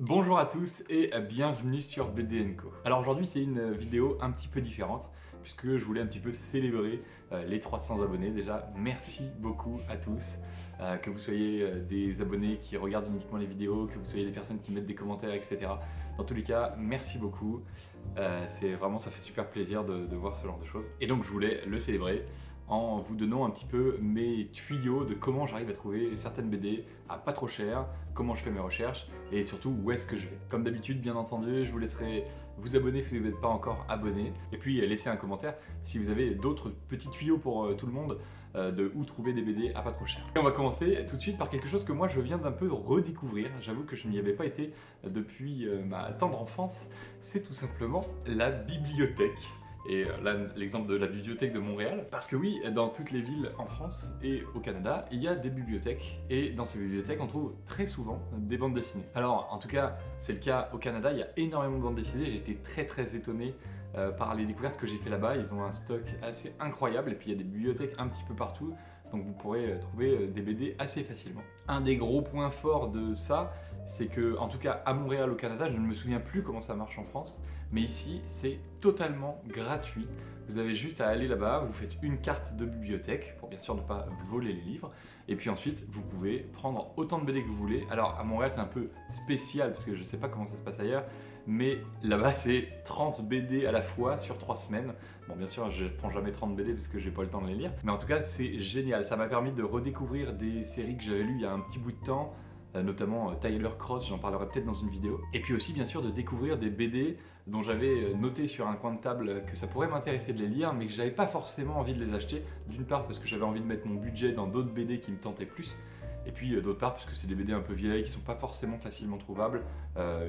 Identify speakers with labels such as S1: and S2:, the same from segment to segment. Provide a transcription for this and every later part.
S1: Bonjour à tous et bienvenue sur BD & Co. Alors aujourd'hui c'est une vidéo un petit peu différente puisque je voulais un petit peu célébrer les 300 abonnés. Déjà merci beaucoup à tous, que vous soyez des abonnés qui regardent uniquement les vidéos, que vous soyez des personnes qui mettent des commentaires, etc. Dans tous les cas, merci beaucoup. C'est vraiment, ça fait super plaisir de voir ce genre de choses. Et donc je voulais le célébrer en vous donnant un petit peu mes tuyaux de comment j'arrive à trouver certaines BD à pas trop cher, comment je fais mes recherches et surtout où est-ce que je vais. Comme d'habitude, bien entendu, je vous laisserai vous abonner si vous n'êtes pas encore abonné et puis laisser un commentaire si vous avez d'autres petits tuyaux pour tout le monde de où trouver des BD à pas trop cher. Et on va commencer tout de suite par quelque chose que moi je viens d'un peu redécouvrir. J'avoue que je n'y avais pas été depuis ma tendre enfance. C'est tout simplement la bibliothèque. Et là, l'exemple de la bibliothèque de Montréal. Parce que oui, dans toutes les villes en France et au Canada, il y a des bibliothèques. Et dans ces bibliothèques, on trouve très souvent des bandes dessinées. Alors, en tout cas, c'est le cas au Canada, il y a énormément de bandes dessinées. J'ai été très étonné par les découvertes que j'ai fait là-bas. Ils ont un stock assez incroyable. Et puis, il y a des bibliothèques un petit peu partout. Donc vous pourrez trouver des BD assez facilement. Un des gros points forts de ça, c'est que, en tout cas à Montréal au Canada, je ne me souviens plus comment ça marche en France, mais ici c'est totalement gratuit. Vous avez juste à aller là-bas, vous faites une carte de bibliothèque pour bien sûr ne pas voler les livres, et puis ensuite vous pouvez prendre autant de BD que vous voulez. Alors à Montréal c'est un peu spécial parce que je ne sais pas comment ça se passe ailleurs, mais là-bas c'est 30 BD à la fois sur 3 semaines. Bon bien sûr je prends jamais 30 BD parce que j'ai pas le temps de les lire, mais en tout cas c'est génial, ça m'a permis de redécouvrir des séries que j'avais lues il y a un petit bout de temps, notamment Tyler Cross, j'en parlerai peut-être dans une vidéo. Et puis aussi bien sûr de découvrir des BD dont j'avais noté sur un coin de table que ça pourrait m'intéresser de les lire, mais que j'avais pas forcément envie de les acheter. D'une part parce que j'avais envie de mettre mon budget dans d'autres BD qui me tentaient plus, et puis d'autre part parce que c'est des BD un peu vieilles qui sont pas forcément facilement trouvables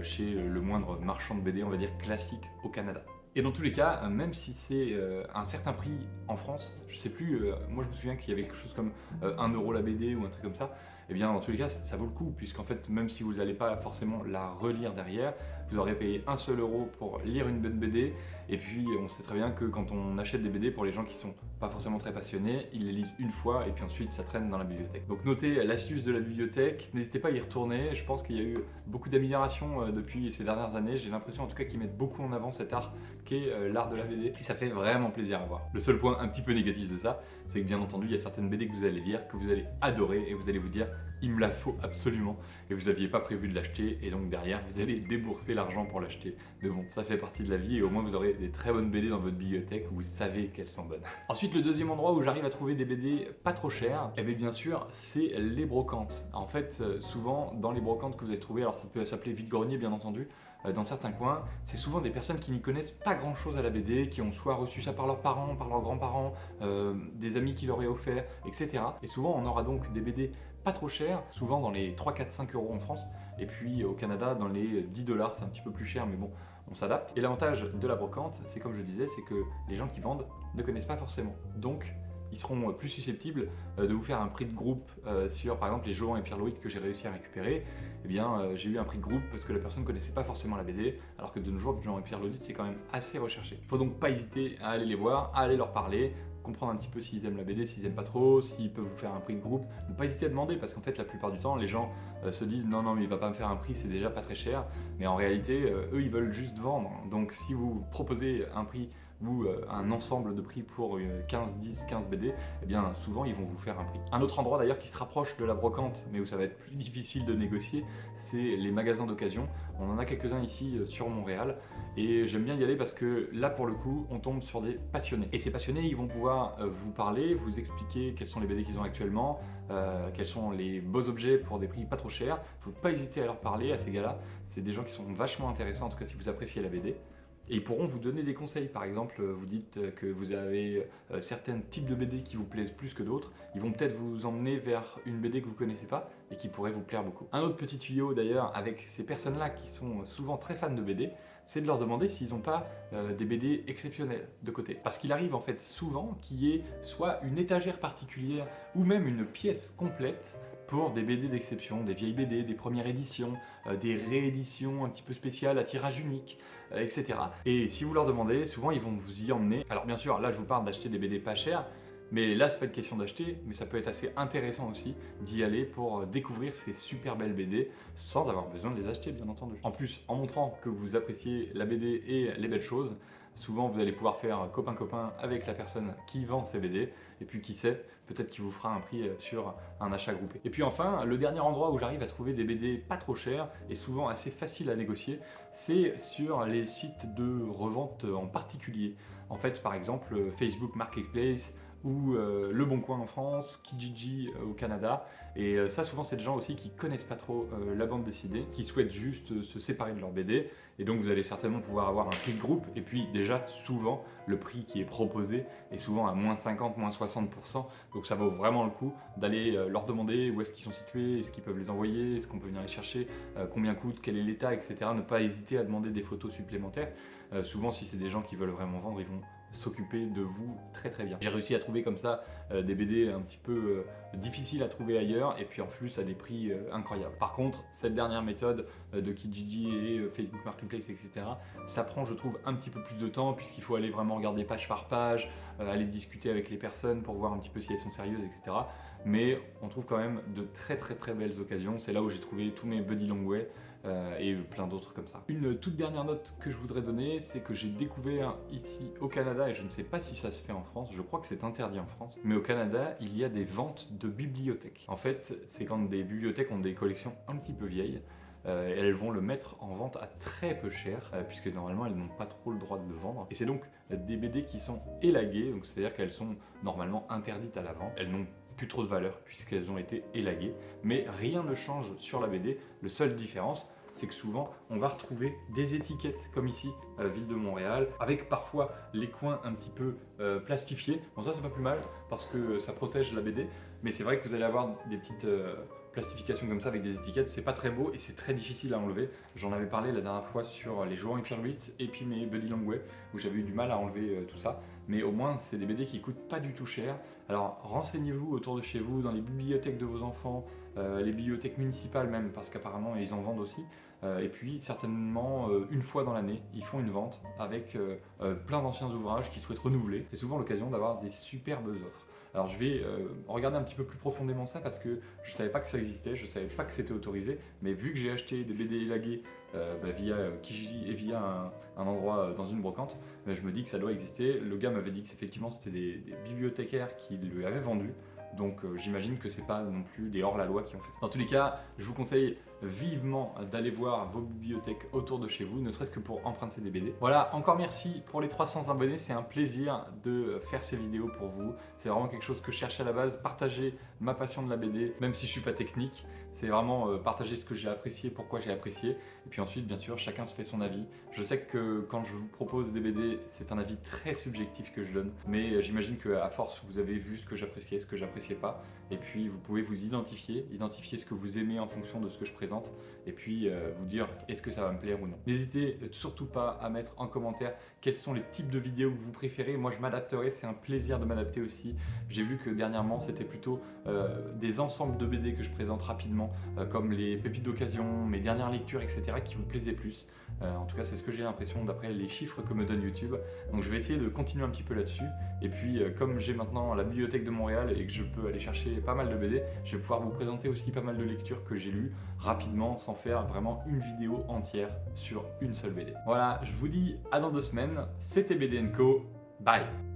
S1: chez le moindre marchand de BD, on va dire classique au Canada. Et dans tous les cas, même si c'est un certain prix en France, je sais plus, moi je me souviens qu'il y avait quelque chose comme 1 € la BD ou un truc comme ça, et bien dans tous les cas ça vaut le coup, puisqu'en fait même si vous n'allez pas forcément la relire derrière, vous aurez payé un seul euro pour lire une bonne BD, et puis on sait très bien que quand on achète des BD, pour les gens qui sont pas forcément très passionnés, ils les lisent une fois et puis ensuite ça traîne dans la bibliothèque. Donc notez l'astuce de la bibliothèque, n'hésitez pas à y retourner, je pense qu'il y a eu beaucoup d'améliorations depuis ces dernières années, j'ai l'impression en tout cas qu'ils mettent beaucoup en avant cet art qu'est l'art de la BD, et ça fait vraiment plaisir à voir. Le seul point un petit peu négatif de ça, c'est que bien entendu il y a certaines BD que vous allez lire, que vous allez adorer, et vous allez vous dire il me la faut absolument, et vous n'aviez pas prévu de l'acheter, et donc derrière vous allez débourser l'argent pour l'acheter. Mais bon, ça fait partie de la vie, et au moins vous aurez des très bonnes BD dans votre bibliothèque où vous savez qu'elles sont bonnes. Ensuite, le deuxième endroit où j'arrive à trouver des BD pas trop chères, et bien sûr c'est les brocantes. En fait, souvent dans les brocantes que vous allez trouver, alors ça peut s'appeler vide-grenier bien entendu, dans certains coins, c'est souvent des personnes qui n'y connaissent pas grand chose à la BD, qui ont soit reçu ça par leurs parents, par leurs grands-parents, des amis qui leur aient offert, etc. Et souvent on aura donc des BD pas trop chers, souvent dans les 3, 4, 5 euros en France, et puis au Canada dans les 10 $, c'est un petit peu plus cher, mais bon, on s'adapte. Et l'avantage de la brocante, c'est comme je disais, c'est que les gens qui vendent ne connaissent pas forcément. Donc ils seront plus susceptibles de vous faire un prix de groupe sur par exemple les Johan et Pierre Loïc que j'ai réussi à récupérer. Eh bien j'ai eu un prix de groupe parce que la personne ne connaissait pas forcément la BD, alors que de nos jours Johan et Pierre Loïc c'est quand même assez recherché. Il faut donc pas hésiter à aller les voir, à aller leur parler, comprendre un petit peu s'ils aiment la BD, s'ils aiment pas trop, s'ils peuvent vous faire un prix de groupe. Ne pas hésiter à demander, parce qu'en fait la plupart du temps les gens se disent non mais il va pas me faire un prix, c'est déjà pas très cher, mais en réalité eux ils veulent juste vendre. Donc si vous proposez un prix ou un ensemble de prix pour 15, 10, 15 BD, eh bien souvent ils vont vous faire un prix. Un autre endroit d'ailleurs qui se rapproche de la brocante, mais où ça va être plus difficile de négocier, c'est les magasins d'occasion. On en a quelques-uns ici sur Montréal, et j'aime bien y aller parce que là pour le coup on tombe sur des passionnés. Et ces passionnés ils vont pouvoir vous parler, vous expliquer quels sont les BD qu'ils ont actuellement, quels sont les beaux objets pour des prix pas trop chers. Il ne faut pas hésiter à leur parler à ces gars-là, c'est des gens qui sont vachement intéressants en tout cas si vous appréciez la BD. Et ils pourront vous donner des conseils. Par exemple, vous dites que vous avez certains types de BD qui vous plaisent plus que d'autres. Ils vont peut-être vous emmener vers une BD que vous ne connaissez pas et qui pourrait vous plaire beaucoup. Un autre petit tuyau d'ailleurs avec ces personnes-là qui sont souvent très fans de BD, c'est de leur demander s'ils n'ont pas des BD exceptionnels de côté. Parce qu'il arrive en fait souvent qu'il y ait soit une étagère particulière ou même une pièce complète pour des BD d'exception, des vieilles BD, des premières éditions, des rééditions un petit peu spéciales à tirage unique, etc. Et si vous leur demandez, souvent ils vont vous y emmener. Alors bien sûr, là je vous parle d'acheter des BD pas chers, Mais là, c'est pas une question d'acheter, mais ça peut être assez intéressant aussi d'y aller pour découvrir ces super belles BD sans avoir besoin de les acheter, bien entendu. En plus, en montrant que vous appréciez la BD et les belles choses, souvent vous allez pouvoir faire copain-copain avec la personne qui vend ces BD, et puis qui sait, peut-être qu'il vous fera un prix sur un achat groupé. Et puis enfin, le dernier endroit où j'arrive à trouver des BD pas trop chers et souvent assez faciles à négocier, c'est sur les sites de revente en particulier. En fait, par exemple, Facebook Marketplace, ou Le Bon Coin en France, Kijiji au Canada. Et ça, souvent, c'est des gens aussi qui connaissent pas trop la bande dessinée, qui souhaitent juste se séparer de leur BD. Et donc, vous allez certainement pouvoir avoir un prix de groupe. Et puis, déjà, souvent, le prix qui est proposé est souvent à moins 50, moins 60%. Donc, ça vaut vraiment le coup d'aller leur demander où est-ce qu'ils sont situés, est-ce qu'ils peuvent les envoyer, est-ce qu'on peut venir les chercher, combien coûte, quel est l'état, etc. Ne pas hésiter à demander des photos supplémentaires. Souvent, si c'est des gens qui veulent vraiment vendre, ils vont s'occuper de vous très très bien. J'ai réussi à trouver comme ça des BD un petit peu difficiles à trouver ailleurs et puis en plus à des prix incroyables. Par contre, cette dernière méthode de Kijiji et Facebook Marketplace, etc., ça prend, je trouve, un petit peu plus de temps puisqu'il faut aller vraiment regarder page par page, aller discuter avec les personnes pour voir un petit peu si elles sont sérieuses, etc. Mais on trouve quand même de très très très belles occasions. C'est là où j'ai trouvé tous mes Buddy Longway et plein d'autres comme ça. Une toute dernière note que je voudrais donner, c'est que j'ai découvert ici au Canada, et je ne sais pas si ça se fait en France, je crois que c'est interdit en France, mais au Canada, il y a des ventes de bibliothèques. En fait, c'est quand des bibliothèques ont des collections un petit peu vieilles, elles vont le mettre en vente à très peu cher, puisque normalement elles n'ont pas trop le droit de le vendre. Et c'est donc des BD qui sont élaguées, donc c'est-à-dire qu'elles sont normalement interdites à la vente. Elles n'ont plus trop de valeur puisqu'elles ont été élaguées, mais rien ne change sur la BD. Le seule différence, c'est que souvent on va retrouver des étiquettes comme ici à la ville de Montréal, avec parfois les coins un petit peu plastifiés. Bon, ça c'est pas plus mal parce que ça protège la BD, mais c'est vrai que vous allez avoir des petites plastifications comme ça avec des étiquettes, c'est pas très beau et c'est très difficile à enlever. J'en avais parlé la dernière fois sur les Joueurs et Pierre 8 et puis mes Buddy Longway où j'avais eu du mal à enlever tout ça. Mais au moins c'est des BD qui coûtent pas du tout cher. Alors renseignez-vous autour de chez vous, dans les bibliothèques de vos enfants, les bibliothèques municipales même, parce qu'apparemment ils en vendent aussi. Et puis certainement une fois dans l'année, ils font une vente avec plein d'anciens ouvrages qui souhaitent renouveler. C'est souvent l'occasion d'avoir des superbes offres. Alors je vais regarder un petit peu plus profondément ça parce que je ne savais pas que ça existait, je ne savais pas que c'était autorisé, mais vu que j'ai acheté des BD élagués via Kijiji et via un endroit dans une brocante, je me dis que ça doit exister. Le gars m'avait dit que effectivement c'était des bibliothécaires qui lui avaient vendu. Donc j'imagine que c'est pas non plus des hors-la-loi qui ont fait ça. Dans tous les cas, je vous conseille vivement d'aller voir vos bibliothèques autour de chez vous, ne serait-ce que pour emprunter des BD. Voilà, encore merci pour les 300 abonnés, c'est un plaisir de faire ces vidéos pour vous. C'est vraiment quelque chose que je cherchais à la base, partager ma passion de la BD, même si je suis pas technique. C'est vraiment partager ce que j'ai apprécié, pourquoi j'ai apprécié. Et puis ensuite, bien sûr, chacun se fait son avis. Je sais que quand je vous propose des BD, c'est un avis très subjectif que je donne. Mais j'imagine qu'à force, vous avez vu ce que j'appréciais, ce que j'appréciais pas. Et puis, vous pouvez vous identifier ce que vous aimez en fonction de ce que je présente. Et puis, vous dire est-ce que ça va me plaire ou non. N'hésitez surtout pas à mettre en commentaire quels sont les types de vidéos que vous préférez. Moi, je m'adapterai, c'est un plaisir de m'adapter aussi. J'ai vu que dernièrement, c'était plutôt des ensembles de BD que je présente rapidement, comme les pépites d'occasion, mes dernières lectures, etc., qui vous plaisaient plus. En tout cas, c'est ce que j'ai l'impression d'après les chiffres que me donne YouTube. Donc je vais essayer de continuer un petit peu là-dessus. Et puis, comme j'ai maintenant la bibliothèque de Montréal et que je peux aller chercher pas mal de BD, je vais pouvoir vous présenter aussi pas mal de lectures que j'ai lues rapidement, sans faire vraiment une vidéo entière sur une seule BD. Voilà, je vous dis à dans 2 semaines. C'était BD & Co. Bye!